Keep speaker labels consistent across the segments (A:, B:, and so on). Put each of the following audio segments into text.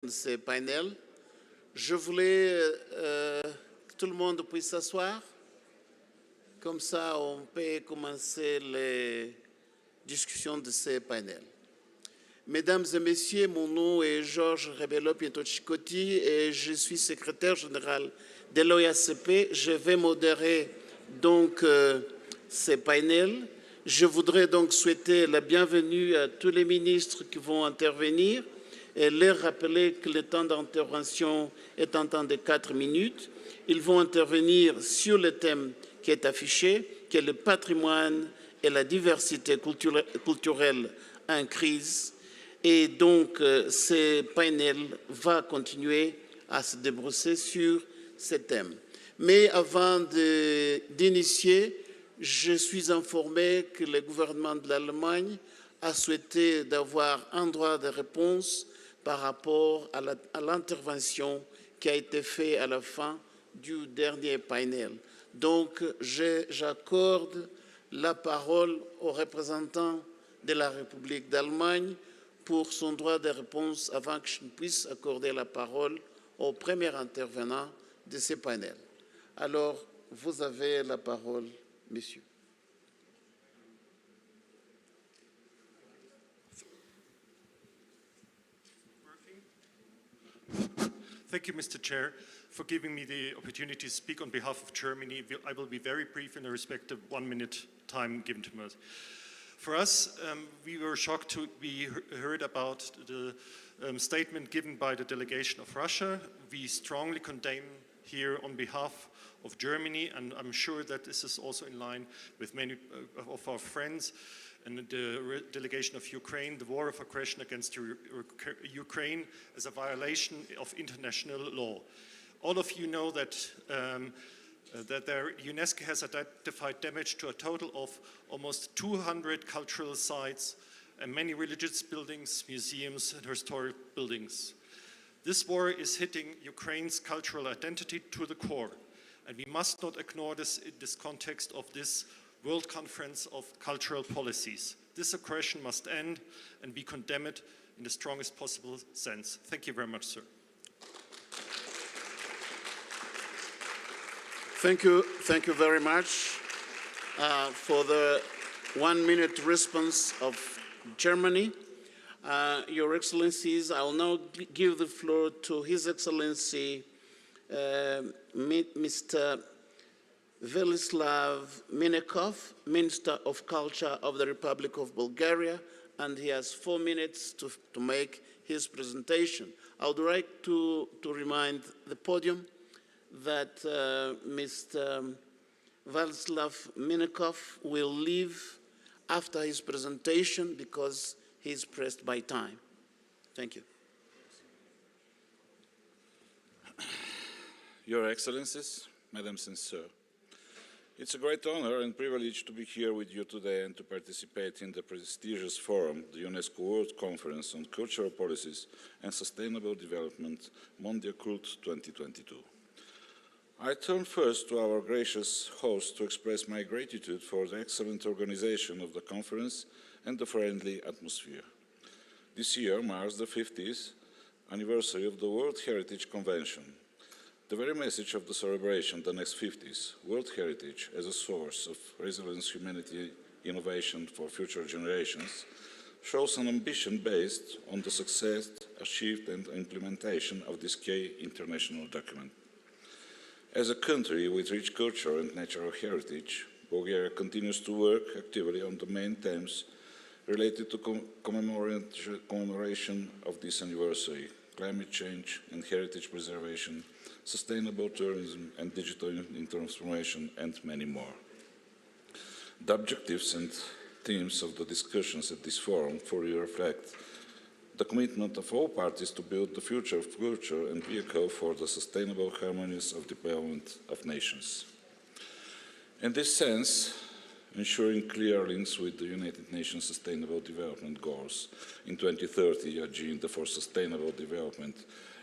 A: de ces panels. Je voulais que tout le monde puisse s'asseoir. Comme ça, on peut commencer les discussions de ces panels. Mesdames et messieurs, mon nom est Georges Rebello Pietro-Chicotti et je suis secrétaire général de l'OIACP. Je vais modérer donc ces panels. Je voudrais donc souhaiter la bienvenue à tous les ministres qui vont intervenir et leur rappeler que le temps d'intervention est un temps de 4 minutes. Ils vont intervenir sur le thème qui est affiché, qui est le patrimoine et la diversité culturelle en crise. Et donc, ce panel va continuer à se débrousser sur ce thème. Mais avant d'initier, je suis informé que le gouvernement de l'Allemagne a souhaité d'avoir un droit de réponse par rapport à l'intervention qui a été faite à la fin du dernier panel. Donc, j'accorde la parole au représentant de la République d'Allemagne pour son droit de réponse avant que je ne puisse accorder la parole au premier intervenant de ce panel. Alors, vous avez la parole, monsieur.
B: Thank you, Mr. Chair, for giving me the opportunity to speak on behalf of Germany. I will be very brief in the respect of 1 minute time given to me. For us, we were shocked to be heard about the statement given by the delegation of Russia. We strongly condemn here on behalf of Germany, and I'm sure that this is also in line with many of our friends and the delegation of Ukraine, the war of aggression against Ukraine as a violation of international law. All of you know that UNESCO has identified damage to a total of almost 200 cultural sites and many religious buildings, museums, and historic buildings. This war is hitting Ukraine's cultural identity to the core, and we must not ignore this in this context of this World Conference of Cultural Policies. This aggression must end, and we condemn it in the strongest possible sense. Thank you very much, sir.
A: Thank you very much for the 1 minute response of Germany. Your Excellencies, I will now give the floor to His Excellency, Mr. Velislav Minekov, Minister of Culture of the Republic of Bulgaria, and he has 4 minutes to make his presentation. I would like to remind the podium that Mr. Velislav Minekov will leave after his presentation because he's pressed by time. Thank you.
C: Your Excellencies, Madams and Sir, it's a great honor and privilege to be here with you today and to participate in the prestigious forum, the UNESCO World Conference on Cultural Policies and Sustainable Development, Mondiacult 2022. I turn first to our gracious host to express my gratitude for the excellent organization of the conference and the friendly atmosphere. This year marks the 50th anniversary of the World Heritage Convention. The very message of the celebration, the next 50s, World Heritage as a source of resilience, humanity, innovation for future generations, shows an ambition based on the success achieved and implementation of this key international document. As a country with rich culture and natural heritage, Bulgaria continues to work actively on the main themes related to commemoration of this anniversary: climate change and heritage preservation, sustainable tourism and digital transformation, and many more. The objectives and themes of the discussions at this forum fully reflect the commitment of all parties to build the future of culture and vehicle for the sustainable harmonious of development of nations. In this sense, ensuring clear links with the United Nations Sustainable Development Goals in 2030 Agenda for Sustainable Development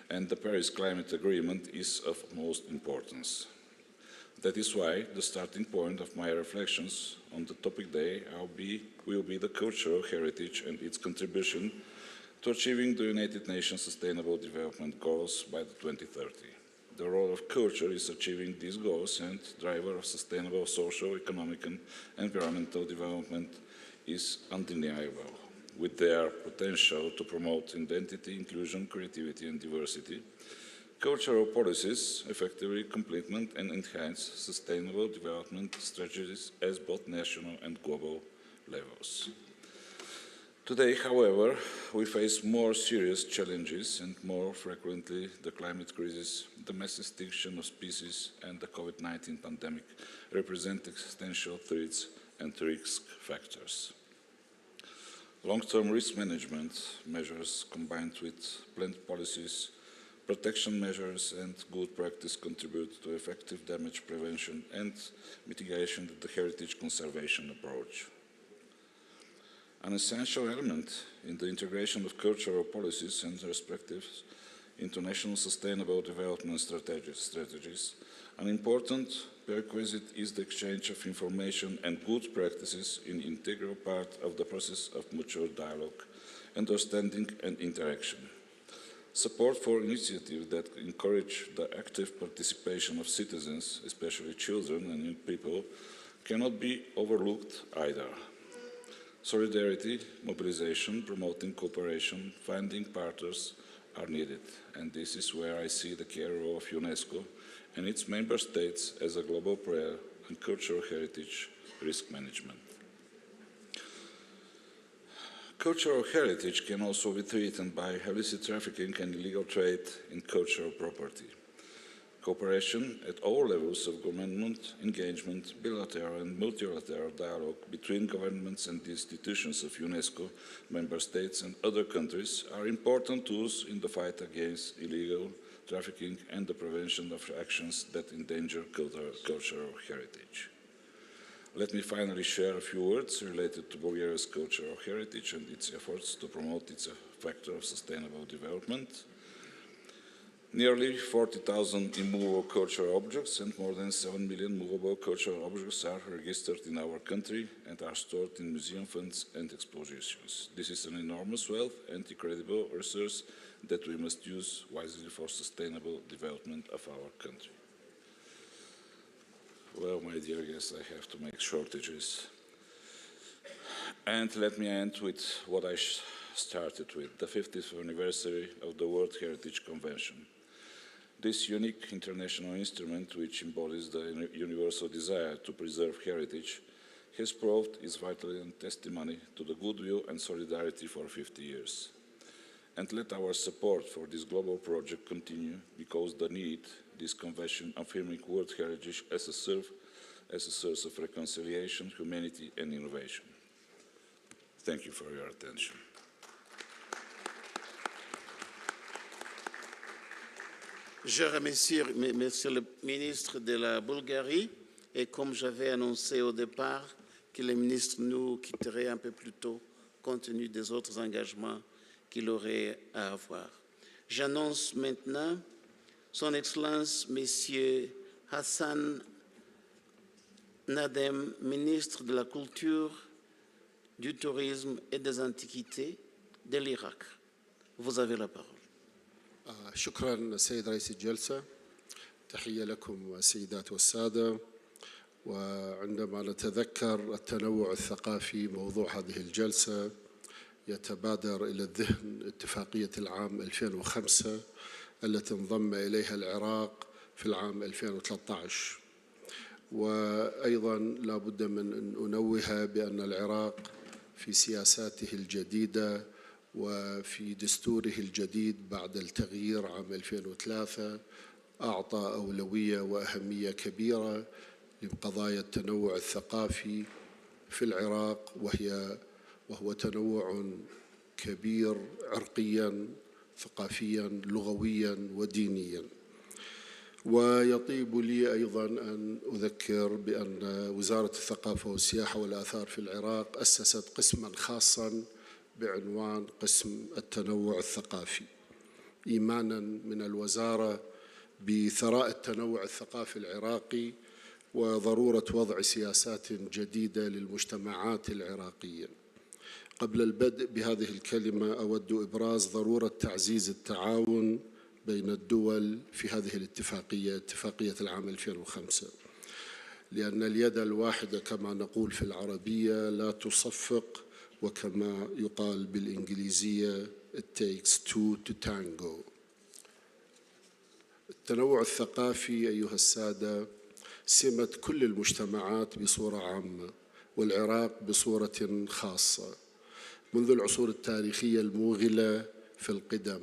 C: and the Paris Climate Agreement is of most importance. That is why the starting point of my reflections on the topic day will be the cultural heritage and its contribution to achieving the United Nations Sustainable Development Goals by 2030. The role of culture is achieving these goals, and driver of sustainable social, economic, and environmental development is undeniable. With their potential to promote identity, inclusion, creativity, and diversity, cultural policies effectively complement and enhance sustainable development strategies at both national and global levels. Today, however, we face more serious challenges and more frequently the climate crisis, the mass extinction of species, and the COVID-19 pandemic represent existential threats and risk factors. Long-term risk management measures combined with planned policies, protection measures, and good practice contribute to effective damage prevention and mitigation of the heritage conservation approach. An essential element in the integration of cultural policies and respective international sustainable development strategies, an important prerequisite is the exchange of information and good practices in integral part of the process of mutual dialogue, understanding, and interaction. Support for initiatives that encourage the active participation of citizens, especially children and young people, cannot be overlooked either. Solidarity, mobilization, promoting cooperation, finding partners are needed, and this is where I see the key role of UNESCO and its member states as a global player in cultural heritage risk management. Cultural heritage can also be threatened by illicit trafficking and illegal trade in cultural property. Cooperation at all levels of government engagement, bilateral and multilateral dialogue between governments and the institutions of UNESCO, member states and other countries are important tools in the fight against illegal trafficking and the prevention of actions that endanger cultural heritage. Let me finally share a few words related to Bulgaria's cultural heritage and its efforts to promote its factor of sustainable development. Nearly 40,000 immovable cultural objects and more than 7 million movable cultural objects are registered in our country and are stored in museum funds and expositions. This is an enormous wealth and incredible resource that we must use wisely for sustainable development of our country. Well, my dear guests, I have to make shortages. And let me end with what I started with, the 50th anniversary of the World Heritage Convention. This unique international instrument, which embodies the universal desire to preserve heritage, has proved its vital testimony to the goodwill and solidarity for 50 years. And let our support for this global project continue, because the need, this convention affirming world heritage as a source of reconciliation, humanity, and innovation. Thank you for your attention.
A: Je remercie Monsieur le ministre de la Bulgarie, et comme j'avais annoncé au départ que le ministre nous quitterait un peu plus tôt, compte tenu des autres engagements qu'il aurait à avoir. J'annonce maintenant Son Excellence Monsieur Hassan Nadem, ministre de la Culture, du Tourisme et des Antiquités de l'Irak. Vous avez la parole.
D: شكرا سيد رئيس الجلسة. تحية لكم السيدات والسادة. وعندما نتذكر التنوع الثقافي موضوع هذه الجلسة يتبادر إلى الذهن اتفاقية العام 2005 التي انضم إليها العراق في العام 2013. وأيضا لا بد من أن أنوه بأن العراق في سياساته الجديدة وفي دستوره الجديد بعد التغيير عام 2003 أعطى أولوية وأهمية كبيرة لقضايا التنوع الثقافي في العراق، وهو تنوع كبير عرقيا، ثقافيا، لغويا ودينيا. ويطيب لي أيضا أن أذكر بأن وزارة الثقافة والسياحة والآثار في العراق أسست قسما خاصا بعنوان قسم التنوع الثقافي، إيمانا من الوزارة بثراء التنوع الثقافي العراقي وضرورة وضع سياسات جديدة للمجتمعات العراقية. قبل البدء بهذه الكلمة أود إبراز ضرورة تعزيز التعاون بين الدول في هذه الاتفاقية، اتفاقية العام 2005، لأن اليد الواحدة كما نقول في العربية لا تصفق، وكما يقال بالإنجليزية it takes two to tango. التنوع الثقافي أيها السادة سمة كل المجتمعات بصورة عامة، والعراق بصورة خاصة منذ العصور التاريخية الموغلة في القدم،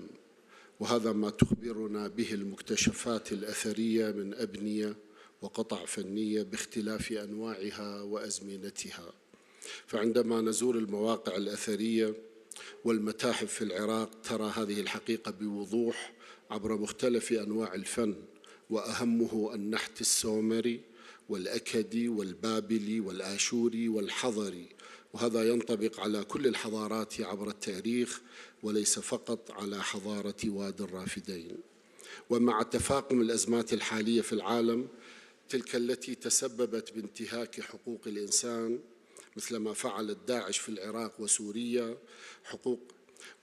D: وهذا ما تخبرنا به المكتشفات الأثرية من أبنية وقطع فنية باختلاف أنواعها وأزمنتها. فعندما نزور المواقع الأثرية والمتاحف في العراق ترى هذه الحقيقة بوضوح عبر مختلف أنواع الفن، وأهمه النحت السومري والأكدي والبابلي والآشوري والحضري، وهذا ينطبق على كل الحضارات عبر التاريخ وليس فقط على حضارة وادي الرافدين. ومع تفاقم الأزمات الحالية في العالم، تلك التي تسببت بانتهاك حقوق الإنسان مثل ما فعلت داعش في العراق وسوريا،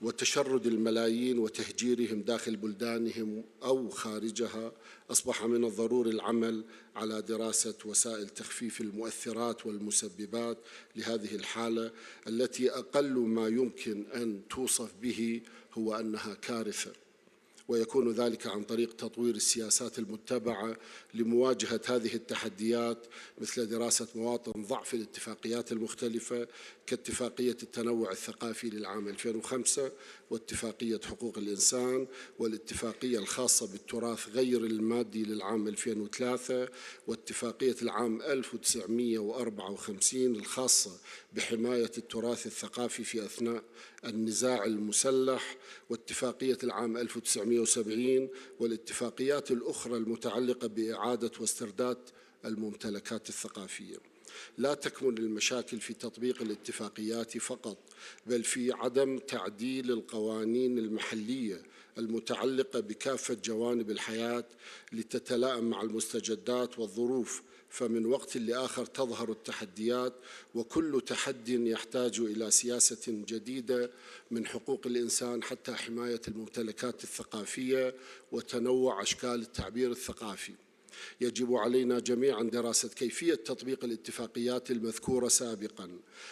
D: وتشرد الملايين وتهجيرهم داخل بلدانهم أو خارجها، أصبح من الضروري العمل على دراسة وسائل تخفيف المؤثرات والمسببات لهذه الحالة التي أقل ما يمكن أن توصف به هو أنها كارثة، ويكون ذلك عن طريق تطوير السياسات المتبعة لمواجهة هذه التحديات، مثل دراسة مواطن ضعف الاتفاقيات المختلفة كاتفاقية التنوع الثقافي للعام 2005 واتفاقية حقوق الإنسان والاتفاقية الخاصة بالتراث غير المادي للعام 2003 واتفاقية العام 1954 الخاصة بحماية التراث الثقافي في أثناء النزاع المسلح، واتفاقية العام 1970 والاتفاقيات الأخرى المتعلقة بإعادة واسترداد الممتلكات الثقافية. لا تكمن المشاكل في تطبيق الاتفاقيات فقط، بل في عدم تعديل القوانين المحلية المتعلقة بكافة جوانب الحياة لتتلائم مع المستجدات والظروف، فمن وقت لآخر تظهر التحديات، وكل تحد يحتاج إلى سياسة جديدة من حقوق الإنسان حتى حماية الممتلكات الثقافية وتنوع أشكال التعبير الثقافي. يجب علينا جميعا دراسة كيفية تطبيق الاتفاقيات المذكورة سابقا،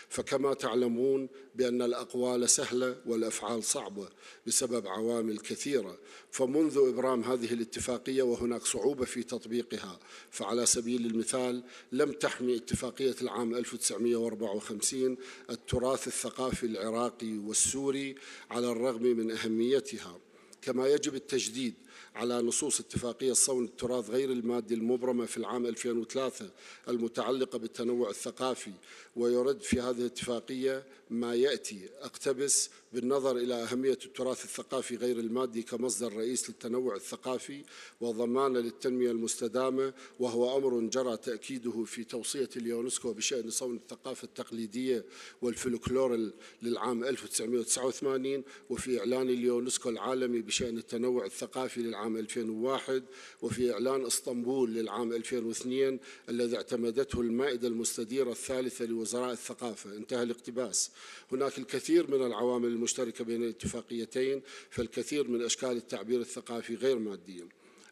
D: فكما تعلمون بأن الأقوال سهلة والأفعال صعبة بسبب عوامل كثيرة. فمنذ إبرام هذه الاتفاقية وهناك صعوبة في تطبيقها، فعلى سبيل المثال لم تحمي اتفاقية العام 1954 التراث الثقافي العراقي والسوري على الرغم من أهميتها، كما يجب التجديد على نصوص اتفاقية صون التراث غير المادي المبرمة في العام 2003 المتعلقة بالتنوع الثقافي. ويرد في هذه الاتفاقية ما يأتي: أقتبس: بالنظر إلى أهمية التراث الثقافي غير المادي كمصدر رئيس للتنوع الثقافي وضمانة للتنمية المستدامة، وهو أمر جرى تأكيده في توصية اليونسكو بشأن صون الثقافة التقليدية والفلكلور للعام 1989، وفي إعلان اليونسكو العالمي بشأن التنوع الثقافي للعام 2001، وفي إعلان اسطنبول للعام 2002 الذي اعتمدته المائدة المستديرة الثالثة لوزراء الثقافة. انتهى الاقتباس. هناك الكثير من العوامل المشتركة بين الاتفاقيتين، فالكثير من أشكال التعبير الثقافي غير مادية.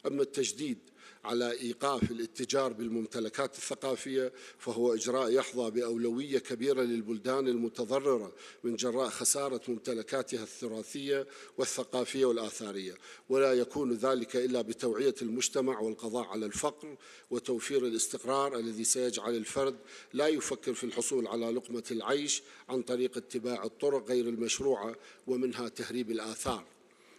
D: أما التجديد على إيقاف الاتجار بالممتلكات الثقافية فهو إجراء يحظى بأولوية كبيرة للبلدان المتضررة من جراء خسارة ممتلكاتها التراثية والثقافية والآثارية، ولا يكون ذلك إلا بتوعية المجتمع والقضاء على الفقر وتوفير الاستقرار الذي سيجعل الفرد لا يفكر في الحصول على لقمة العيش عن طريق اتباع الطرق غير المشروعة ومنها تهريب الآثار.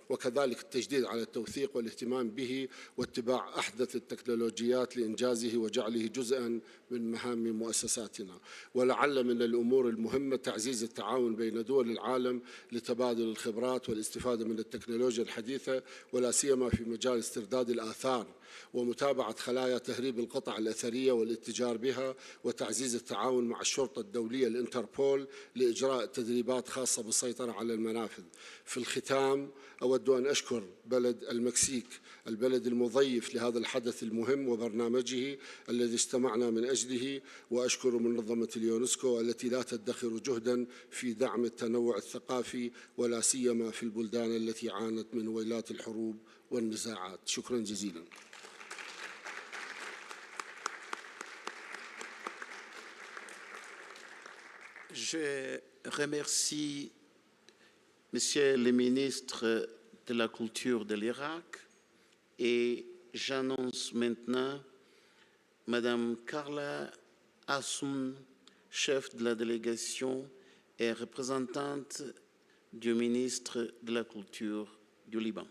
D: وكذلك التجديد على التوثيق والاهتمام به واتباع أحدث التكنولوجيات لإنجازه وجعله جزءاً من مهام مؤسساتنا. ولعل من الأمور المهمة تعزيز التعاون بين دول العالم لتبادل الخبرات والاستفادة من التكنولوجيا الحديثة، ولا سيما في مجال استرداد الآثار ومتابعة خلايا تهريب القطع الأثرية والاتجار بها، وتعزيز التعاون مع الشرطة الدولية الانتربول لإجراء تدريبات خاصة بالسيطرة على المنافذ. في الختام أود أود أن أشكر بلد المكسيك البلد المضيف لهذا الحدث المهم وبرنامجه الذي استمعنا من أجله، وأشكر منظمة اليونسكو التي لا تدخر جهدا في دعم التنوع الثقافي ولا سيما في البلدان التي عانت من ويلات الحروب والنزاعات. شكرا جزيلا.
A: Je remercie Monsieur le ministre de la Culture de l'Irak et j'annonce maintenant Madame Carla Hassoun, chef de la délégation et représentante du ministre de la Culture du Liban.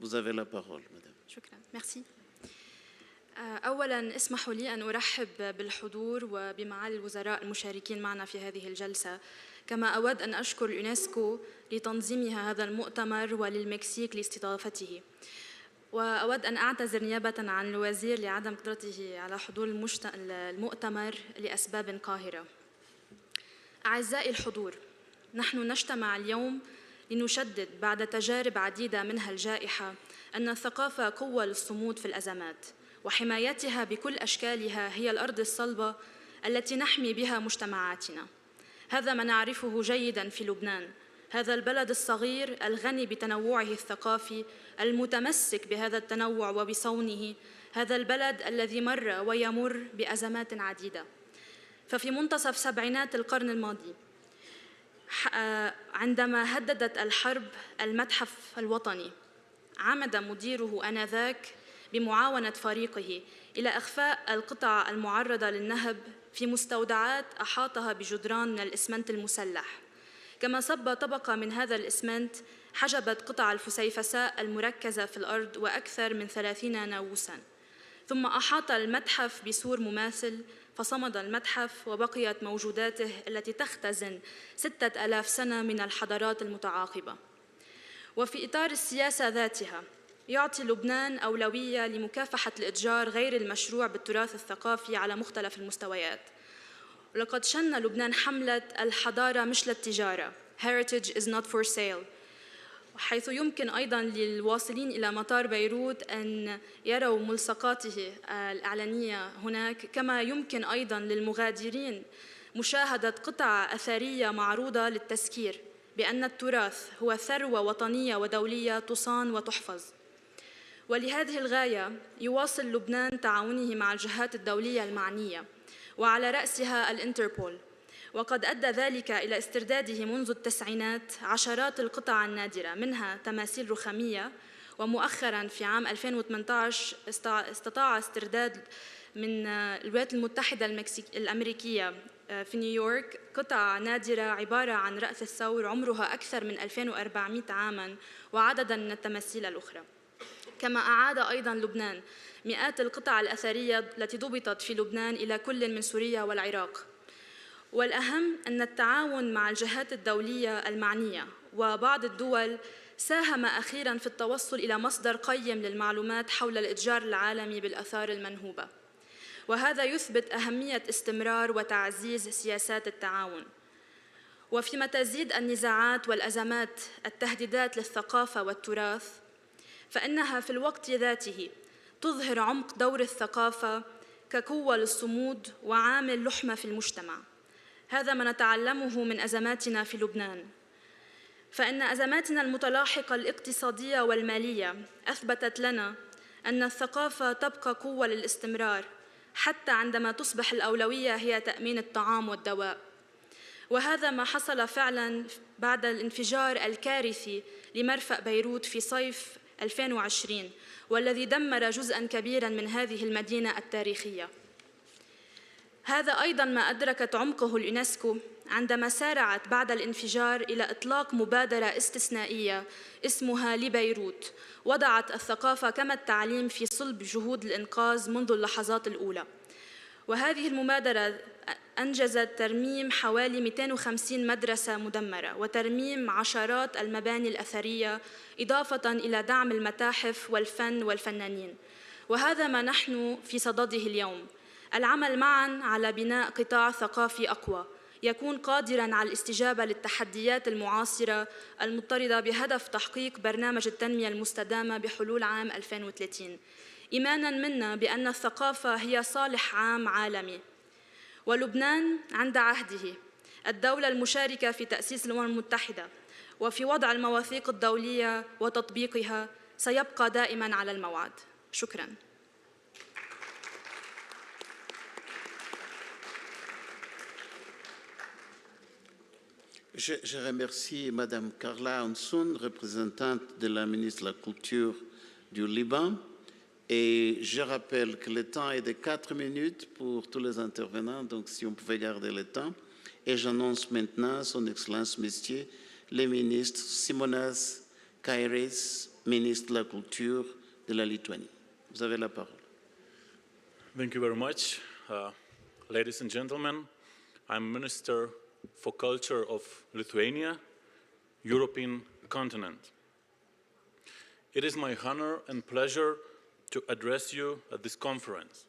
A: Vous avez la parole, Madame.
E: شكرا. ميرسي. أولاً اسمحوا لي أن أرحب بالحضور وبمعالي الوزراء المشاركين معنا في هذه الجلسة، كما أود أن أشكر اليونسكو لتنظيمها هذا المؤتمر وللمكسيك لاستضافته. وأود أن أعتذر نيابة عن الوزير لعدم قدرته على حضور المؤتمر لأسباب قاهرة. أعزائي الحضور، نحن نجتمع اليوم لنشدد بعد تجارب عديدة منها الجائحة أن الثقافة قوة للصمود في الأزمات، وحمايتها بكل أشكالها هي الأرض الصلبة التي نحمي بها مجتمعاتنا. هذا ما نعرفه جيداً في لبنان، هذا البلد الصغير الغني بتنوعه الثقافي المتمسك بهذا التنوع وبصونه، هذا البلد الذي مر ويمر بأزمات عديدة. ففي منتصف سبعينات القرن الماضي عندما هددت الحرب المتحف الوطني، عمد مديره آنذاك بمعاونة فريقه إلى إخفاء القطع المعرضة للنهب في مستودعات أحاطها بجدران من الإسمنت المسلح، كما صب طبقة من هذا الإسمنت حجبت قطع الفسيفساء المركزة في الأرض وأكثر من 30 ناووساً، ثم أحاط المتحف بسور مماثل، فصمد المتحف وبقيت موجوداته التي تختزن 6000 سنة من الحضارات المتعاقبة. وفي إطار السياسة ذاتها يعطي لبنان أولوية لمكافحة الإتجار غير المشروع بالتراث الثقافي على مختلف المستويات. ولقد شن لبنان حملة الحضارة مش للتجارة Heritage is not for sale، حيث يمكن أيضاً للواصلين إلى مطار بيروت أن يروا ملصقاته الإعلانية هناك، كما يمكن أيضاً للمغادرين مشاهدة قطع أثرية معروضة للتذكير بأن التراث هو ثروة وطنية ودولية تصان وتحفظ. ولهذه الغاية يواصل لبنان تعاونه مع الجهات الدولية المعنية، وعلى رأسها الإنتربول، وقد أدى ذلك إلى استرداده منذ التسعينات عشرات القطع النادرة، منها تماثيل رخامية، ومؤخراً في عام 2018 استطاع استرداد من الولايات المتحدة الأمريكية في نيويورك قطع نادرة عبارة عن رأس الثور عمرها أكثر من 2400 عاماً، وعدداً من التماثيل الأخرى. كما أعاد أيضاً لبنان مئات القطع الأثرية التي ضبطت في لبنان إلى كل من سوريا والعراق. والأهم أن التعاون مع الجهات الدولية المعنية وبعض الدول ساهم أخيراً في التوصل إلى مصدر قيم للمعلومات حول الإتجار العالمي بالآثار المنهوبة، وهذا يثبت أهمية استمرار وتعزيز سياسات التعاون. وفيما تزيد النزاعات والأزمات التهديدات للثقافة والتراث، فإنها في الوقت ذاته تظهر عمق دور الثقافة كقوة للصمود وعامل لحمة في المجتمع. هذا ما نتعلمه من أزماتنا في لبنان، فإن أزماتنا المتلاحقة الاقتصادية والمالية أثبتت لنا أن الثقافة تبقى قوة للاستمرار حتى عندما تصبح الأولوية هي تأمين الطعام والدواء. وهذا ما حصل فعلاً بعد الانفجار الكارثي لمرفأ بيروت في صيف 2020، والذي دمر جزءاً كبيراً من هذه المدينة التاريخية. هذا أيضاً ما أدركت عمقه اليونسكو عندما سارعت بعد الانفجار إلى إطلاق مبادرة استثنائية اسمها لبيروت، وضعت الثقافة كما التعليم في صلب جهود الإنقاذ منذ اللحظات الأولى. وهذه المبادرة أنجزت ترميم حوالي 250 مدرسة مدمرة وترميم عشرات المباني الأثرية، إضافة إلى دعم المتاحف والفن والفنانين. وهذا ما نحن في صدده اليوم، العمل معاً على بناء قطاع ثقافي أقوى يكون قادراً على الاستجابة للتحديات المعاصرة المضطردة بهدف تحقيق برنامج التنمية المستدامة بحلول عام 2030 إيماناً منا بأن الثقافة هي صالح عام عالمي. ولبنان عند عهده الدولة المشاركة في تأسيس الأمم المتحدة وفي وضع المواثيق الدولية وتطبيقها سيبقى دائماً على الموعد. شكراً.
A: Je remercie Madame Carla Hansoun, représentante de la ministre de la Culture du Liban. Et je rappelle que le temps est de 4 minutes pour tous les intervenants, donc si on pouvait garder le temps. Et j'annonce maintenant Son Excellence Monsieur le ministre Simonas Kairis, ministre de la Culture de la Lituanie. Vous avez la parole.
F: Thank you very much. Ladies and gentlemen, I'm Minister for Culture of Lithuania, European continent. It is my honor and pleasure to address you at this conference.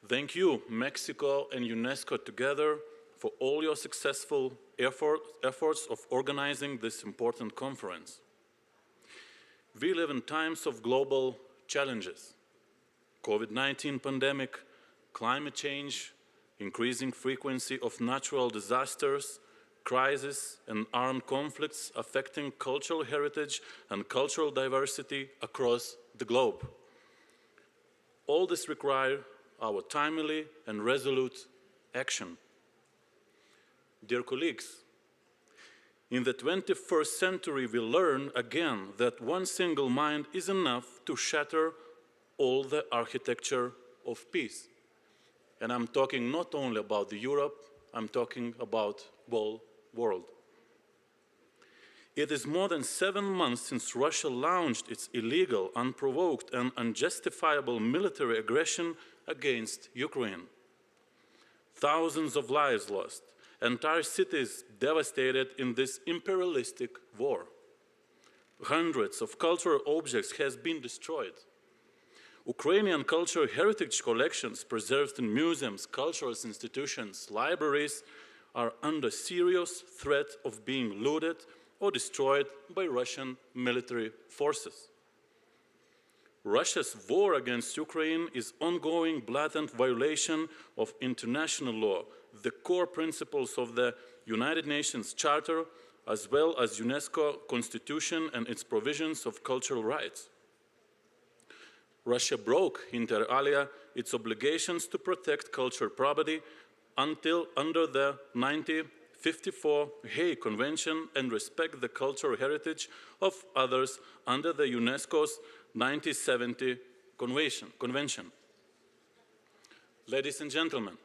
F: Thank you, Mexico and UNESCO together, for all your successful efforts of organizing this important conference. We live in times of global challenges: COVID-19 pandemic, climate change, increasing frequency of natural disasters, crises and armed conflicts affecting cultural heritage and cultural diversity across the globe. All this requires our timely and resolute action. Dear colleagues, in the 21st century we learn again that one single mind is enough to shatter all the architecture of peace. And I'm talking not only about Europe, I'm talking about the whole world. It is more than 7 months since Russia launched its illegal, unprovoked, and unjustifiable military aggression against Ukraine. Thousands of lives lost, entire cities devastated in this imperialistic war. Hundreds of cultural objects have been destroyed. Ukrainian cultural heritage collections preserved in museums, cultural institutions, libraries are under serious threat of being looted or destroyed by Russian military forces. Russia's war against Ukraine is ongoing blatant violation of international law, the core principles of the United Nations Charter, as well as UNESCO Constitution and its provisions of cultural rights. Russia broke, inter alia, its obligations to protect cultural property under the 1954 Hague Convention and respect the cultural heritage of others under the UNESCO's 1970 Convention. Ladies and gentlemen,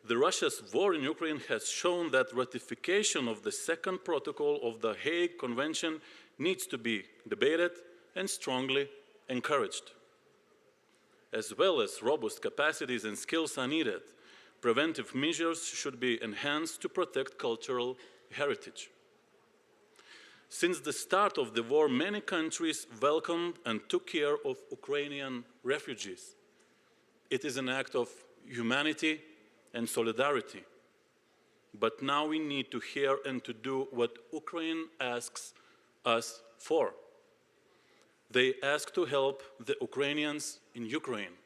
F: Russia's war in Ukraine has shown that ratification of the second protocol of the Hague Convention needs to be debated and strongly encouraged. As well as robust capacities and skills are needed, preventive measures should be enhanced to protect cultural heritage. Since the start of the war, many countries welcomed and took care of Ukrainian refugees. It is an act of humanity and solidarity. But now we need to hear and to do what Ukraine asks us for. They ask to help the Ukrainians in Ukraine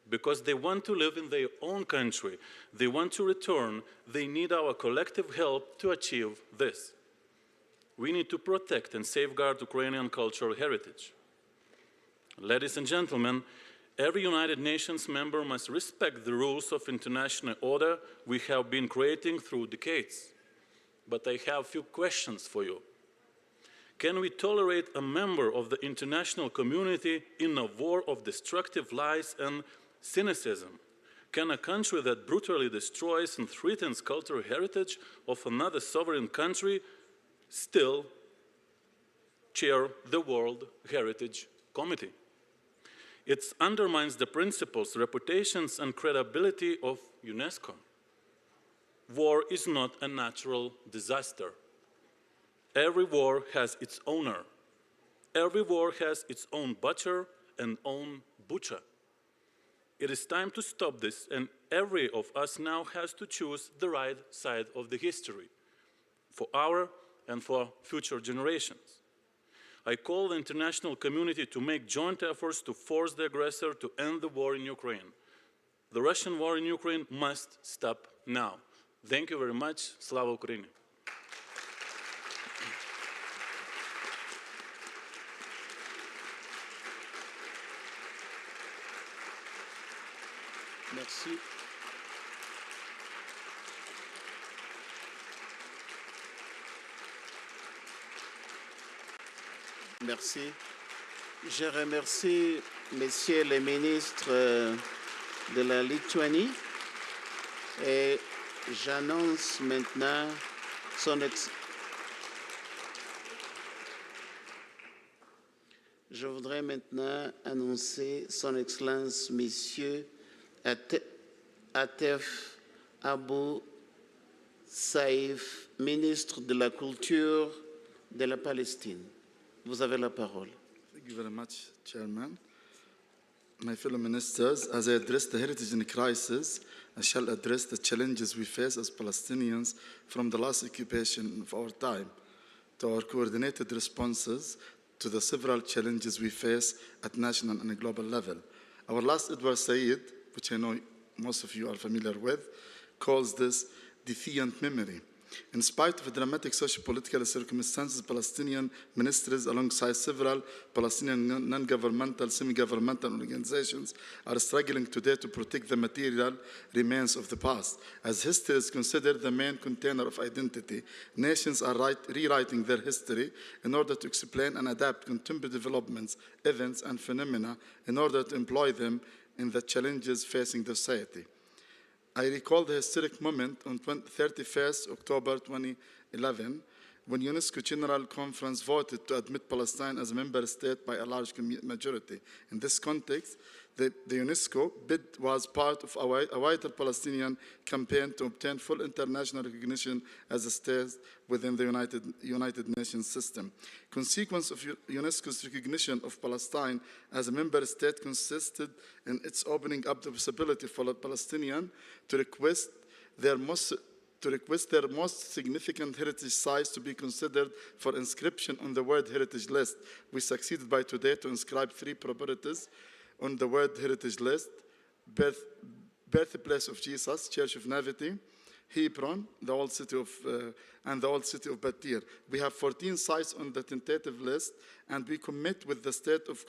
F: because they want to live in their own country. They want to return. They need our collective help to achieve this. We need to protect and safeguard Ukrainian cultural heritage. Ladies and gentlemen, every United Nations member must respect the rules of international order we have been creating through decades. But I have a few questions for you. Can we tolerate a member of the international community in a war of destructive lies and cynicism? Can a country that brutally destroys and threatens cultural heritage of another sovereign country still chair the World Heritage Committee? It undermines the principles, reputations, and credibility of UNESCO. War is not a natural disaster. Every war has its owner. Every war has its own butcher and own butcher. It is time to stop this, and every of us now has to choose the right side of the history for our and for future generations. I call the international community to make joint efforts to force the aggressor to end the war in Ukraine. The Russian war in Ukraine must stop now. Thank you very much. Slava Ukraini!
A: Merci. Merci. Je remercie messieurs les ministres de la Lituanie et j'annonce maintenant Je voudrais maintenant annoncer son Excellence Monsieur Atef Abou Saïf, ministre de la Culture de la Palestine. Vous avez la parole.
G: Thank you very much, Chairman. My fellow ministers, as I address the heritage in crisis, I shall address the challenges we face as Palestinians from the last occupation of our time to our coordinated responses to the several challenges we face at national and global level. Our last Edward Said, which I know most of you are familiar with, calls this defiant memory. In spite of dramatic socio-political circumstances, Palestinian ministries, alongside several Palestinian non-governmental, semi-governmental organizations, are struggling today to protect the material remains of the past. As history is considered the main container of identity, nations are rewriting their history in order to explain and adapt contemporary developments, events, and phenomena in order to employ them in the challenges facing the society. I recall the historic moment on 31st October 2011 when UNESCO General Conference voted to admit Palestine as a member state by a large majority. In this context, the UNESCO bid was part of a wider Palestinian campaign to obtain full international recognition as a state within the United Nations system. Consequence of UNESCO's recognition of Palestine as a member state consisted in its opening up the possibility for the Palestinians to request their most significant heritage sites to be considered for inscription on the World Heritage List. We succeeded by today to inscribe 3 properties on the World Heritage List: Birthplace of Jesus, Church of Nativity, Hebron, the old city of, and the old city of Batir. We have 14 sites on the tentative list, and we commit with the state of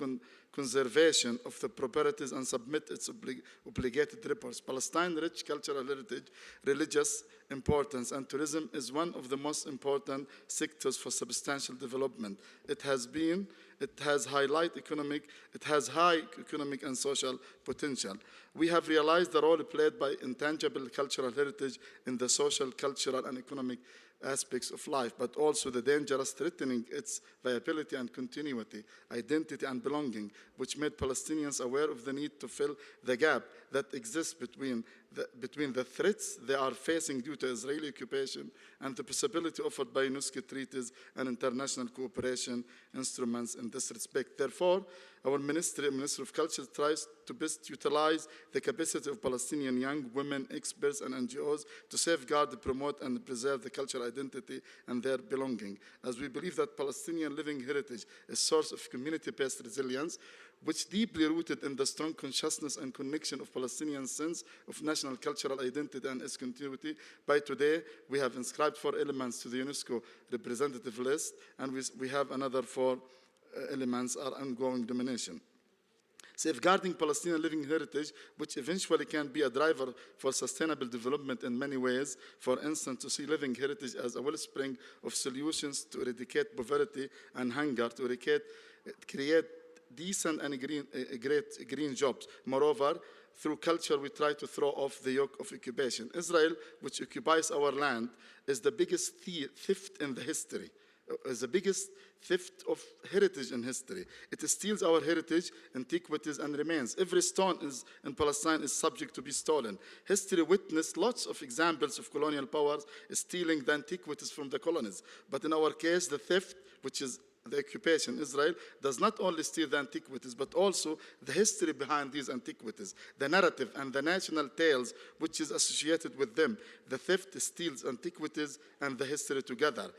G: conservation of the properties and submit its obligated reports. Palestine's rich cultural heritage, religious importance, and tourism is one of the most important sectors for substantial development. It has high economic and social potential. We have realized the role played by intangible cultural heritage in the social, cultural, and economic aspects of life, but also the dangers threatening its viability and continuity, identity and belonging, which made Palestinians aware of the need to fill the gap that exists between the threats they are facing due to Israeli occupation and the possibility offered by UNESCO treaties and international cooperation instruments in this respect. Therefore, our Ministry of Culture tries to best utilize the capacity of Palestinian young women, experts, and NGOs to safeguard, promote, and preserve the cultural identity and their belonging, as we believe that Palestinian living heritage is a source of community-based resilience, which deeply rooted in the strong consciousness and connection of Palestinian sense of national cultural identity and its continuity. By today, we have inscribed 4 elements to the UNESCO representative list, and we have another 4 elements are ongoing domination. Safeguarding Palestinian living heritage, which eventually can be a driver for sustainable development in many ways. For instance, to see living heritage as a wellspring of solutions to eradicate poverty and hunger, to create decent and green jobs. Moreover, through culture, we try to throw off the yoke of occupation. Israel, which occupies our land, is the biggest theft in the history. Is the biggest theft of heritage in history. It steals our heritage, antiquities, and remains. Every stone in Palestine is subject to be stolen. History witnessed lots of examples of colonial powers stealing the antiquities from the colonies. But in our case, the theft, which is the occupation, Israel does not only steal the antiquities, but also the history behind these antiquities, the narrative and the national tales which is associated with them. The theft steals antiquities and the history together.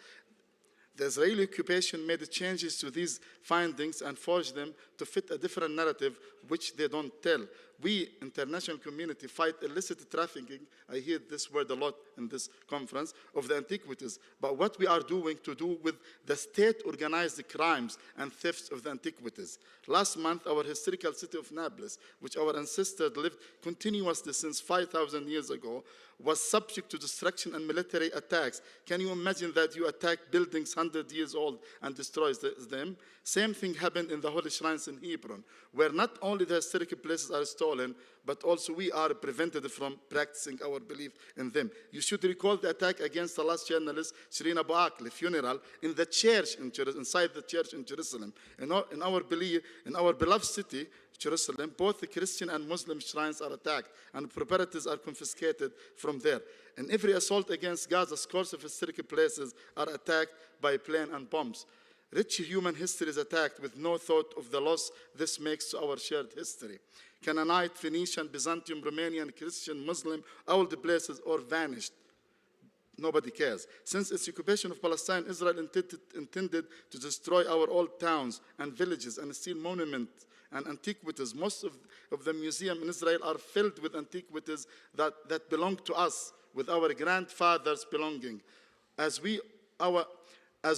G: The Israeli occupation made changes to these findings and forged them to fit a different narrative which they don't tell. We, international community, fight illicit trafficking, I hear this word a lot in this conference, of the antiquities. But what we are doing to do with the state-organized crimes and thefts of the antiquities. Last month, our historical city of Naples, which our ancestors lived continuously since 5,000 years ago, was subject to destruction and military attacks. Can you imagine that you attack buildings 100 years old and destroy them? Same thing happened in the holy shrines in Hebron, where not only the historical places are stolen, but also we are prevented from practicing our belief in them. You should recall the attack against the last journalist, Shireen Abu Akleh, funeral in the church in inside the church in Jerusalem. In our beloved city, Jerusalem, both the Christian and Muslim shrines are attacked and properties are confiscated from there. And every assault against Gaza, scores of historical places are attacked by plane and bombs. Rich human history is attacked with no thought of the loss this makes to our shared history. Canaanite, Phoenician, Byzantium, Romanian, Christian, Muslim, all the places all vanished. Nobody cares. Since its occupation of Palestine, Israel intended to destroy our old towns and villages and steal monuments and antiquities. Most of the museums in Israel are filled with antiquities that belong to us, with our grandfathers' belonging. As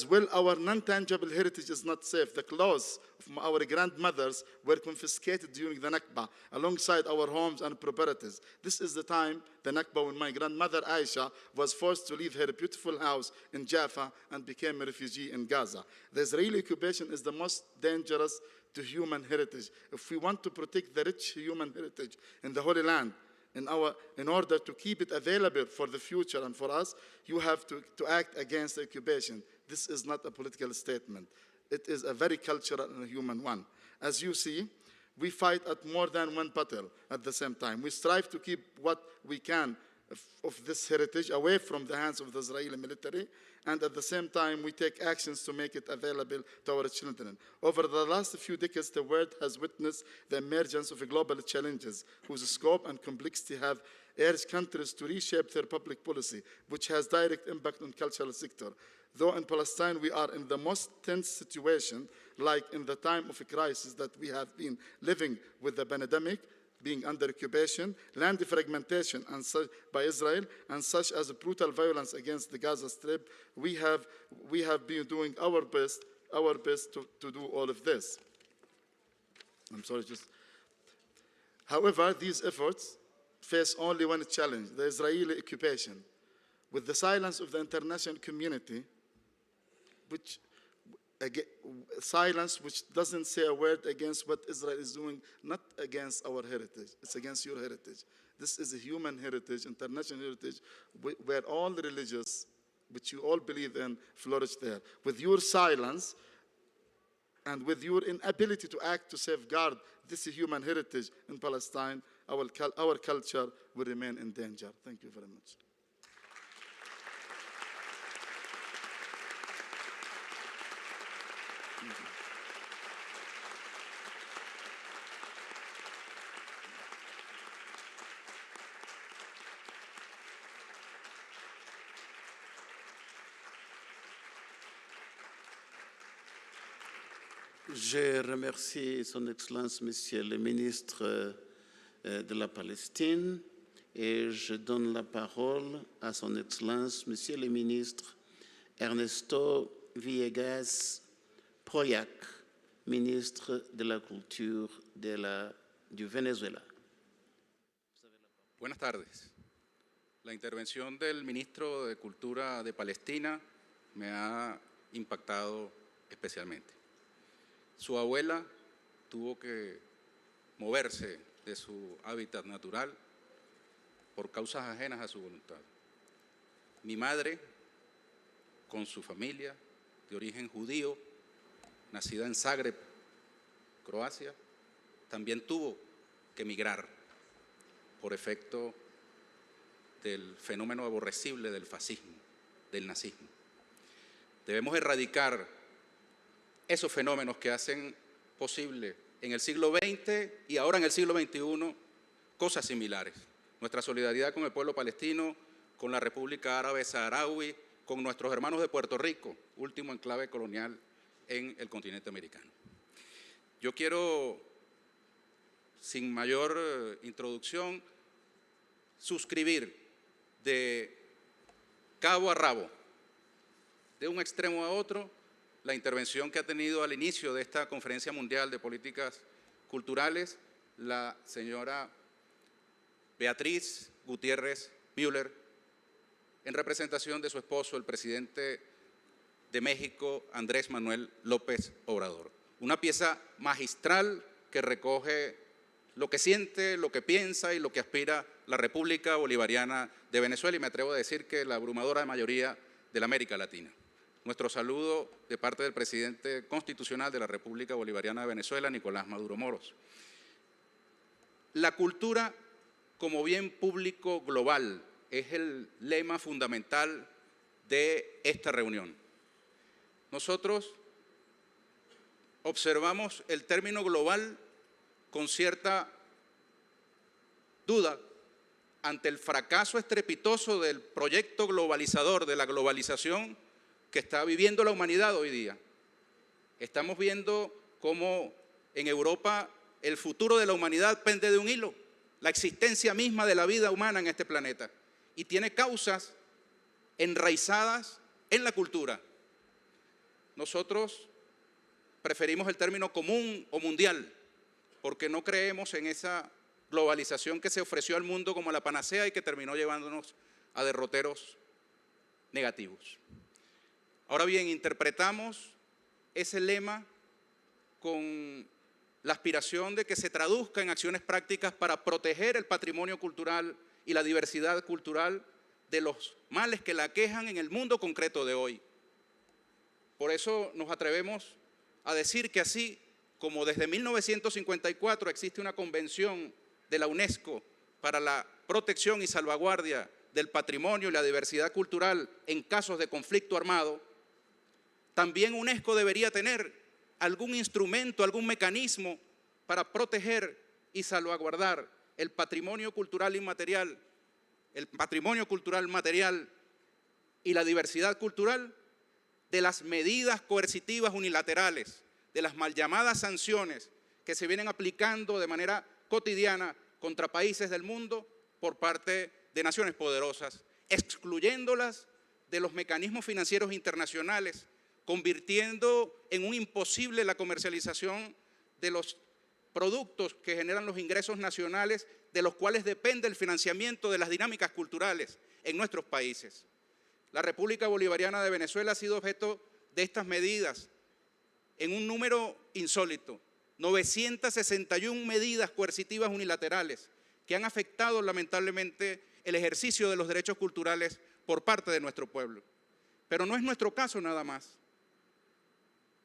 G: well, our non-tangible heritage is not safe. The clothes of our grandmothers were confiscated during the Nakba, alongside our homes and properties. This is the time, the Nakba, when my grandmother Aisha was forced to leave her beautiful house in Jaffa and became a refugee in Gaza. The Israeli occupation is the most dangerous to human heritage. If we want to protect the rich human heritage in the Holy Land, in order to keep it available for the future and for us, you have to act against the occupation. This is not a political statement. It is a very cultural and human one. As you see, we fight at more than one battle at the same time. We strive to keep what we can of this heritage away from the hands of the Israeli military, and at the same time, we take actions to make it available to our children. Over the last few decades, the world has witnessed the emergence of global challenges whose scope and complexity have urged countries to reshape their public policy, which has direct impact on the cultural sector. Though in Palestine we are in the most tense situation, like in the time of a crisis that we have been living with the pandemic, being under occupation, land fragmentation by Israel, and such as brutal violence against the Gaza Strip, we have been doing our best to do all of this. However, these efforts face only one challenge: the Israeli occupation. With the silence of the international community, silence which doesn't say a word against what Israel is doing, not against our heritage, it's against your heritage. This is a human heritage, international heritage, where all the religions, which you all believe in, flourish there. With your silence and with your inability to act to safeguard this human heritage in Palestine, our culture will remain in danger. Thank you very much.
A: Je remercie Son Excellence, Monsieur le ministre de la Palestine, et je donne la parole à Son Excellence, Monsieur le ministre Ernesto Villegas Proyac, ministre de la Culture du Venezuela.
H: Buenas tardes. La intervención del ministro de Cultura de Palestina me ha impactado especialmente. Su abuela tuvo que moverse de su hábitat natural por causas ajenas a su voluntad. Mi madre, con su familia de origen judío, nacida en Zagreb, Croacia, también tuvo que emigrar por efecto del fenómeno aborrecible del fascismo, del nazismo. Debemos erradicar esos fenómenos que hacen posible en el siglo XX y ahora en el siglo XXI cosas similares. Nuestra solidaridad con el pueblo palestino, con la República Árabe Saharaui, con nuestros hermanos de Puerto Rico, último enclave colonial en el continente americano. Yo quiero, sin mayor introducción, suscribir de cabo a rabo, de un extremo a otro, la intervención que ha tenido al inicio de esta Conferencia Mundial de Políticas Culturales la señora Beatriz Gutiérrez Müller, en representación de su esposo, el presidente de México, Andrés Manuel López Obrador. Una pieza magistral que recoge lo que siente, lo que piensa y lo que aspira la República Bolivariana de Venezuela, y me atrevo a decir que la abrumadora mayoría de la América Latina. Nuestro saludo de parte del presidente constitucional de la República Bolivariana de Venezuela, Nicolás Maduro Moros. La cultura como bien público global es el lema fundamental de esta reunión. Nosotros observamos el término global con cierta duda ante el fracaso estrepitoso del proyecto globalizador, de la globalización que está viviendo la humanidad hoy día. Estamos viendo cómo en Europa el futuro de la humanidad pende de un hilo, la existencia misma de la vida humana en este planeta, y tiene causas enraizadas en la cultura. Nosotros preferimos el término común o mundial, porque no creemos en esa globalización que se ofreció al mundo como la panacea y que terminó llevándonos a derroteros negativos. Ahora bien, interpretamos ese lema con la aspiración de que se traduzca en acciones prácticas para proteger el patrimonio cultural y la diversidad cultural de los males que la aquejan en el mundo concreto de hoy. Por eso nos atrevemos a decir que así como desde 1954 existe una convención de la UNESCO para la protección y salvaguardia del patrimonio y la diversidad cultural en casos de conflicto armado, también UNESCO debería tener algún instrumento, algún mecanismo para proteger y salvaguardar el patrimonio cultural inmaterial, el patrimonio cultural material y la diversidad cultural de las medidas coercitivas unilaterales, de las mal llamadas sanciones que se vienen aplicando de manera cotidiana contra países del mundo por parte de naciones poderosas, excluyéndolas de los mecanismos financieros internacionales, convirtiendo en un imposible la comercialización de los productos que generan los ingresos nacionales, de los cuales depende el financiamiento de las dinámicas culturales en nuestros países. La República Bolivariana de Venezuela ha sido objeto de estas medidas en un número insólito, 961 medidas coercitivas unilaterales que han afectado lamentablemente el ejercicio de los derechos culturales por parte de nuestro pueblo. Pero no es nuestro caso nada más.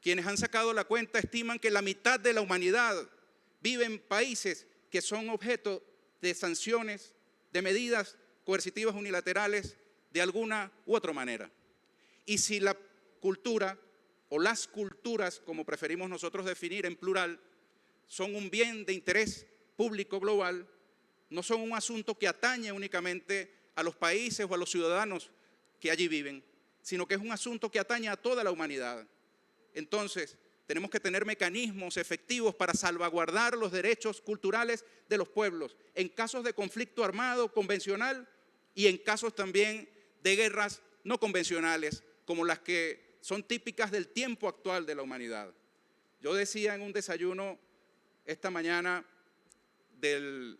H: Quienes han sacado la cuenta estiman que la mitad de la humanidad vive en países que son objeto de sanciones, de medidas coercitivas unilaterales de alguna u otra manera. Y si la cultura o las culturas, como preferimos nosotros definir en plural, son un bien de interés público global, no son un asunto que atañe únicamente a los países o a los ciudadanos que allí viven, sino que es un asunto que atañe a toda la humanidad. Entonces, tenemos que tener mecanismos efectivos para salvaguardar los derechos culturales de los pueblos en casos de conflicto armado convencional y en casos también de guerras no convencionales, como las que son típicas del tiempo actual de la humanidad. Yo decía en un desayuno esta mañana del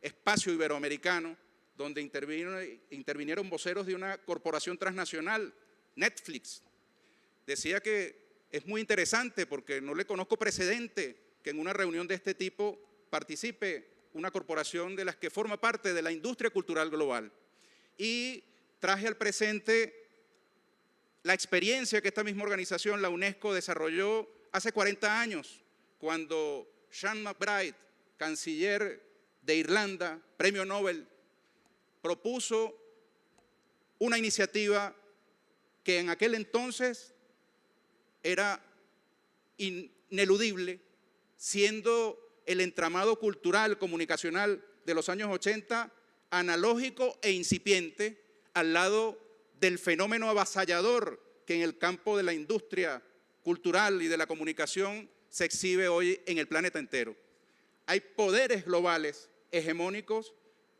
H: espacio iberoamericano, donde intervinieron voceros de una corporación transnacional, Netflix. Decía que es muy interesante porque no le conozco precedente que en una reunión de este tipo participe una corporación de las que forma parte de la industria cultural global. Y traje al presente la experiencia que esta misma organización, la UNESCO, desarrolló hace 40 años, cuando Sean McBride, canciller de Irlanda, premio Nobel, propuso una iniciativa que en aquel entonces era ineludible, siendo el entramado cultural, comunicacional de los años 80 analógico e incipiente al lado del fenómeno avasallador que en el campo de la industria cultural y de la comunicación se exhibe hoy en el planeta entero. Hay poderes globales hegemónicos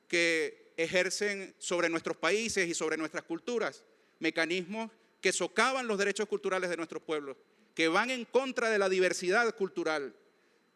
H: que ejercen sobre nuestros países y sobre nuestras culturas mecanismos que socavan los derechos culturales de nuestros pueblos, que van en contra de la diversidad cultural.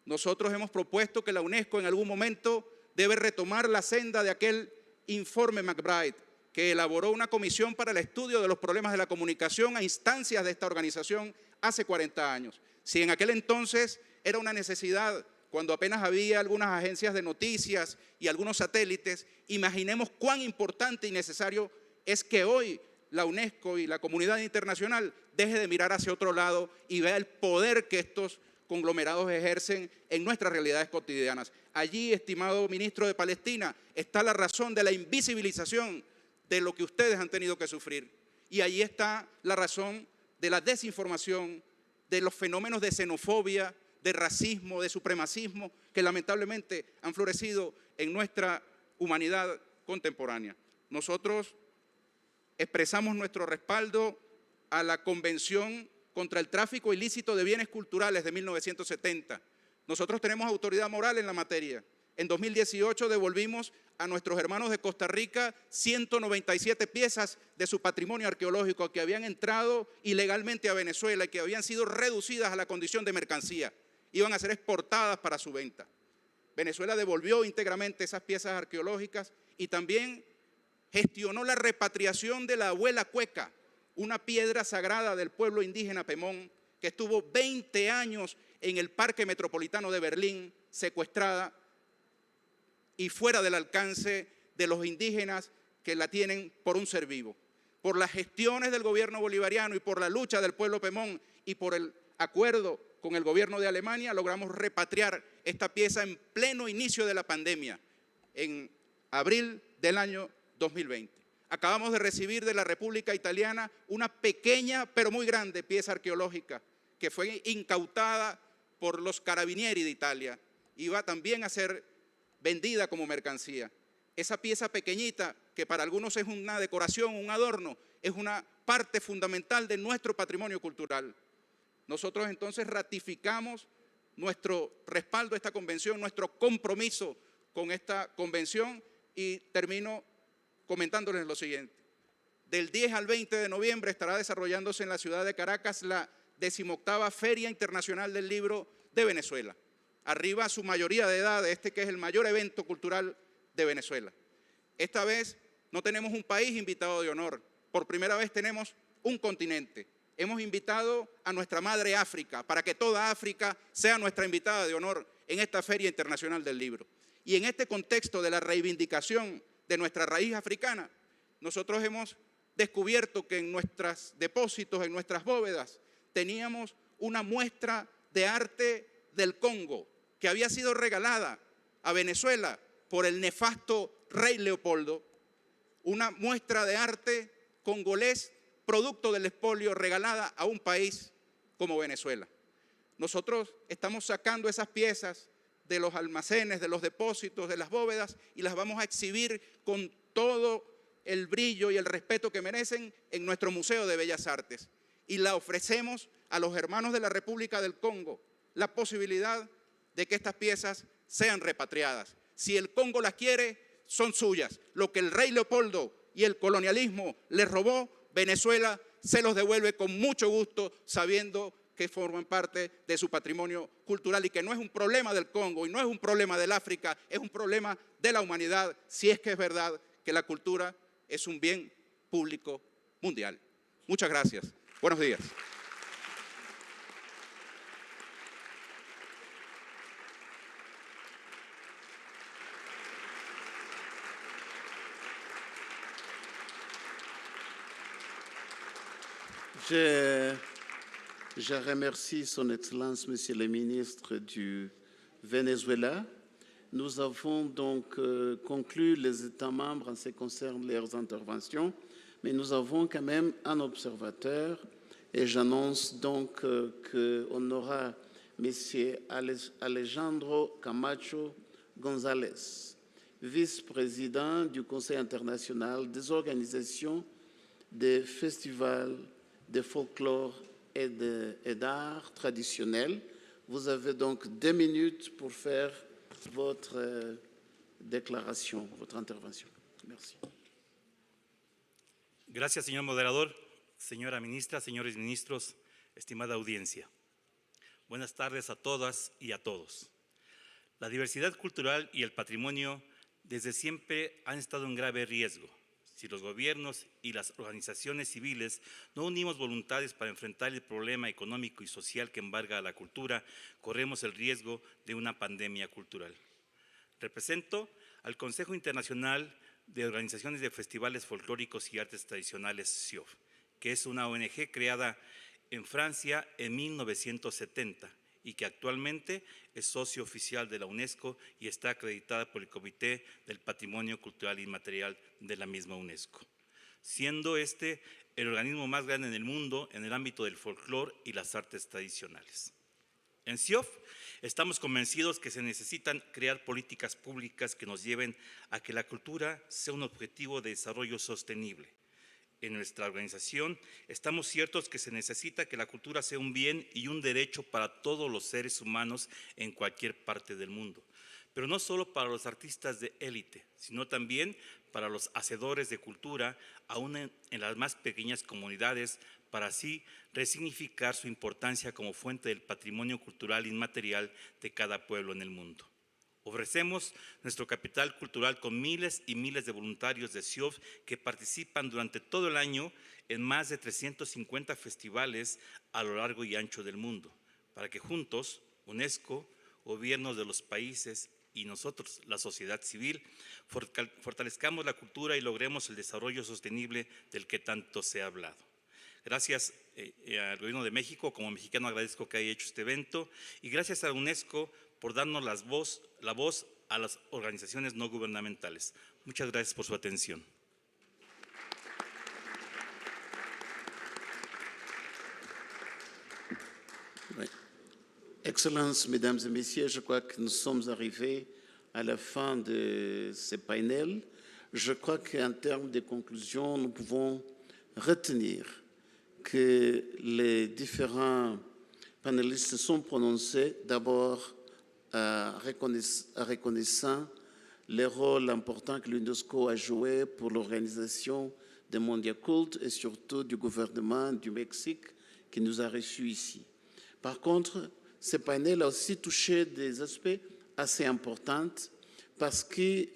H: Nosotros hemos propuesto que la UNESCO en algún momento debe retomar la senda de aquel informe McBride, que elaboró una comisión para el estudio de los problemas de la comunicación a instancias de esta organización hace 40 años. Si en aquel entonces era una necesidad, cuando apenas había algunas agencias de noticias y algunos satélites, imaginemos cuán importante y necesario es que hoy la UNESCO y la comunidad internacional deje de mirar hacia otro lado y vea el poder que estos conglomerados ejercen en nuestras realidades cotidianas. Allí, estimado ministro de Palestina, está la razón de la invisibilización de lo que ustedes han tenido que sufrir. Y allí está la razón de la desinformación, de los fenómenos de xenofobia, de racismo, de supremacismo, que lamentablemente han florecido en nuestra humanidad contemporánea. Nosotros expresamos nuestro respaldo a la Convención contra el tráfico ilícito de bienes culturales de 1970. Nosotros tenemos autoridad moral en la materia. En 2018 devolvimos a nuestros hermanos de Costa Rica 197 piezas de su patrimonio arqueológico que habían entrado ilegalmente a Venezuela y que habían sido reducidas a la condición de mercancía. Iban a ser exportadas para su venta. Venezuela devolvió íntegramente esas piezas arqueológicas y también gestionó la repatriación de la abuela cueca, una piedra sagrada del pueblo indígena Pemón, que estuvo 20 años en el Parque Metropolitano de Berlín, secuestrada y fuera del alcance de los indígenas que la tienen por un ser vivo. Por las gestiones del gobierno bolivariano y por la lucha del pueblo Pemón y por el acuerdo con el gobierno de Alemania, logramos repatriar esta pieza en pleno inicio de la pandemia, en abril del año 2020. Acabamos de recibir de la República Italiana una pequeña pero muy grande pieza arqueológica que fue incautada por los carabinieri de Italia y va también a ser vendida como mercancía. Esa pieza pequeñita, que para algunos es una decoración, un adorno, es una parte fundamental de nuestro patrimonio cultural. Nosotros entonces ratificamos nuestro respaldo a esta convención, nuestro compromiso con esta convención y termino comentándoles lo siguiente. Del 10 al 20 de noviembre estará desarrollándose en la ciudad de Caracas la 18ª Feria Internacional del Libro de Venezuela. Arriba su mayoría de edad, que es el mayor evento cultural de Venezuela. Esta vez no tenemos un país invitado de honor, por primera vez tenemos un continente. Hemos invitado a nuestra madre África, para que toda África sea nuestra invitada de honor en esta Feria Internacional del Libro. Y en este contexto de la reivindicación de nuestra raíz africana, nosotros hemos descubierto que en nuestros depósitos, en nuestras bóvedas, teníamos una muestra de arte del Congo, que había sido regalada a Venezuela por el nefasto rey Leopoldo, una muestra de arte congolés producto del expolio regalada a un país como Venezuela. Nosotros estamos sacando esas piezas de los almacenes, de los depósitos, de las bóvedas y las vamos a exhibir con todo el brillo y el respeto que merecen en nuestro Museo de Bellas Artes. Y la ofrecemos a los hermanos de la República del Congo la posibilidad de que estas piezas sean repatriadas. Si el Congo las quiere, son suyas. Lo que el rey Leopoldo y el colonialismo les robó, Venezuela se los devuelve con mucho gusto, sabiendo que forman parte de su patrimonio cultural y que no es un problema del Congo y no es un problema del África, es un problema de la humanidad, si es que es verdad que la cultura es un bien público mundial. Muchas gracias. Buenos días.
A: Je remercie Son Excellence, Monsieur le Ministre du Venezuela. Nous avons donc conclu les États membres en ce qui concerne leurs interventions, mais nous avons quand même un observateur Et j'annonce donc qu'on aura M. Alejandro Camacho González, vice-président du Conseil international des organisations des festivals de folklore et d'art traditionnel. Vous avez donc 2 minutes pour faire votre déclaration, votre intervention. Merci.
I: Gracias, señor moderador, señora ministra, señores ministros, estimada audiencia. Buenas tardes a todas y a todos. La diversidad cultural y el patrimonio desde siempre han estado en grave riesgo. Si los gobiernos y las organizaciones civiles no unimos voluntades para enfrentar el problema económico y social que embarga a la cultura, corremos el riesgo de una pandemia cultural. Represento al Consejo Internacional de Organizaciones de Festivales Folclóricos y Artes Tradicionales, CCLP-SLM, que es una ONG creada en Francia en 1970 y que actualmente es socio oficial de la UNESCO y está acreditada por el Comité del Patrimonio Cultural Inmaterial de la misma UNESCO, siendo este el organismo más grande en el mundo en el ámbito del folclore y las artes tradicionales. En CCLP estamos convencidos que se necesitan crear políticas públicas que nos lleven a que la cultura sea un objetivo de desarrollo sostenible. En nuestra organización estamos ciertos que se necesita que la cultura sea un bien y un derecho para todos los seres humanos en cualquier parte del mundo, pero no solo para los artistas de élite, sino también para los hacedores de cultura, aún en las más pequeñas comunidades, para así resignificar su importancia como fuente del patrimonio cultural inmaterial de cada pueblo en el mundo. Ofrecemos nuestro capital cultural con miles y miles de voluntarios de CCLP que participan durante todo el año en más de 350 festivales a lo largo y ancho del mundo, para que juntos, UNESCO, gobiernos de los países y nosotros, la sociedad civil, fortalezcamos la cultura y logremos el desarrollo sostenible del que tanto se ha hablado. Gracias al Gobierno de México, como mexicano agradezco que haya hecho este evento, y gracias a UNESCO por darnos la voz a las organizaciones no gubernamentales. Muchas gracias por su atención.
A: Oui. Excellences, Mesdames et Messieurs, je crois que nous sommes arrivés à la fin de ce panel. Je crois qu'en termes de conclusion, nous pouvons retenir que les différents panélistes se sont prononcés d'abord reconnaissant le rôle important que l'UNESCO a joué pour l'organisation des Mondiacult et surtout du gouvernement du Mexique qui nous a reçus ici. Par contre, ce panel a aussi touché des aspects assez importants parce qu'il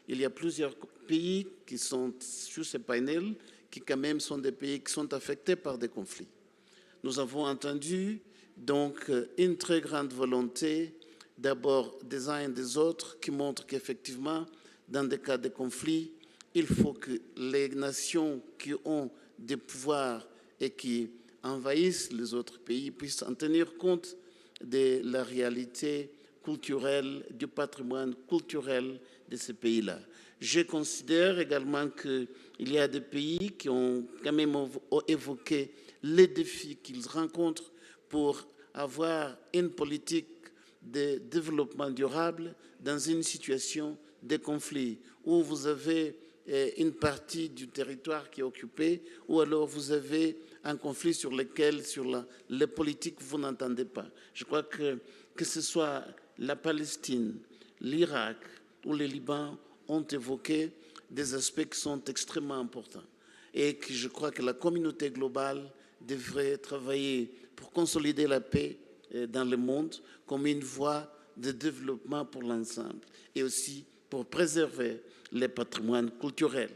A: y a plusieurs pays qui sont sur ce panel qui quand même sont des pays qui sont affectés par des conflits. Nous avons entendu donc une très grande volonté d'abord des uns et des autres qui montrent qu'effectivement, dans des cas de conflit, il faut que les nations qui ont des pouvoirs et qui envahissent les autres pays puissent en tenir compte de la réalité culturelle, du patrimoine culturel de ces pays-là. Je considère également qu'il y a des pays qui ont quand même évoqué les défis qu'ils rencontrent pour avoir une politique de développement durable dans une situation de conflit où vous avez une partie du territoire qui est occupée ou alors vous avez un conflit sur lequel, sur les politiques, vous n'entendez pas. Je crois que ce soit la Palestine, l'Irak ou le Liban ont évoqué des aspects qui sont extrêmement importants et que je crois que la communauté globale devrait travailler pour consolider la paix dans le monde comme une voie de développement pour l'ensemble et aussi pour préserver les patrimoines culturels.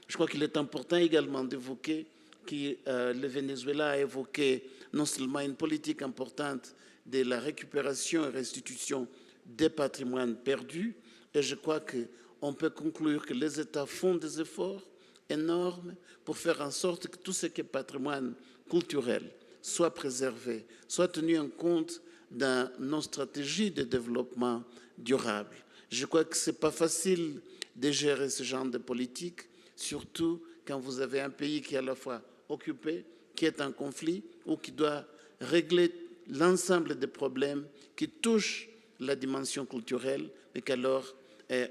A: Je crois qu'il est important également d'évoquer que le Venezuela a évoqué non seulement une politique importante de la récupération et restitution des patrimoines perdus, et je crois qu'on peut conclure que les États font des efforts énormes pour faire en sorte que tout ce qui est patrimoine culturel soit préservé, soit tenu en compte dans nos stratégies de développement durable. Je crois que ce n'est pas facile de gérer ce genre de politique, surtout quand vous avez un pays qui est à la fois occupé qui est en conflit ou qui doit régler l'ensemble des problèmes qui touchent la dimension culturelle et qui alors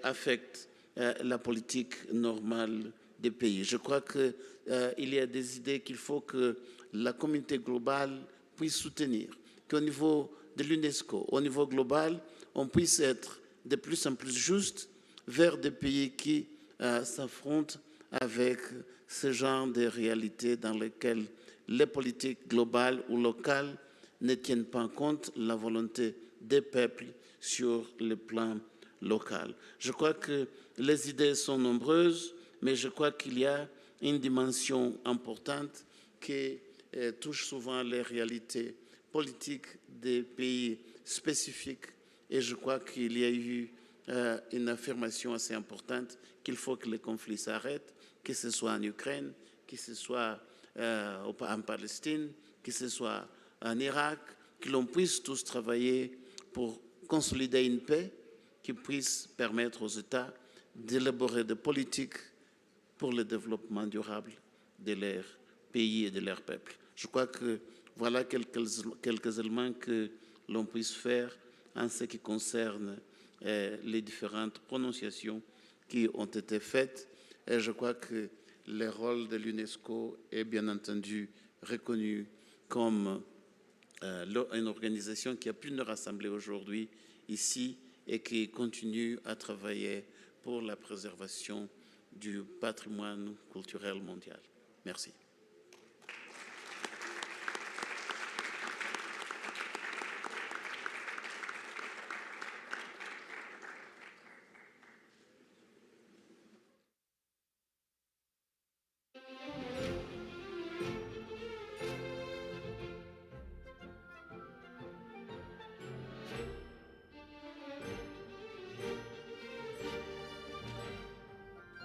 A: affectent la politique normale des pays. Je crois qu'il y a des idées qu'il faut que la communauté globale puisse soutenir, qu'au niveau de l'UNESCO, au niveau global, on puisse être de plus en plus juste vers des pays qui s'affrontent avec ce genre de réalités dans lesquelles les politiques globales ou locales ne tiennent pas compte de la volonté des peuples sur le plan local. Je crois que les idées sont nombreuses, mais je crois qu'il y a une dimension importante qui touche souvent les réalités politiques des pays spécifiques. Et je crois qu'il y a eu une affirmation assez importante qu'il faut que les conflits s'arrêtent, que ce soit en Ukraine, que ce soit en Palestine, que ce soit en Irak, que l'on puisse tous travailler pour consolider une paix qui puisse permettre aux États d'élaborer des politiques pour le développement durable de leur pays et de leur peuple. Je crois que voilà quelques éléments que l'on puisse faire en ce qui concerne les différentes prononciations qui ont été faites. Et je crois que le rôle de l'UNESCO est bien entendu reconnu comme une organisation qui a pu nous rassembler aujourd'hui ici et qui continue à travailler pour la préservation du patrimoine culturel mondial. Merci.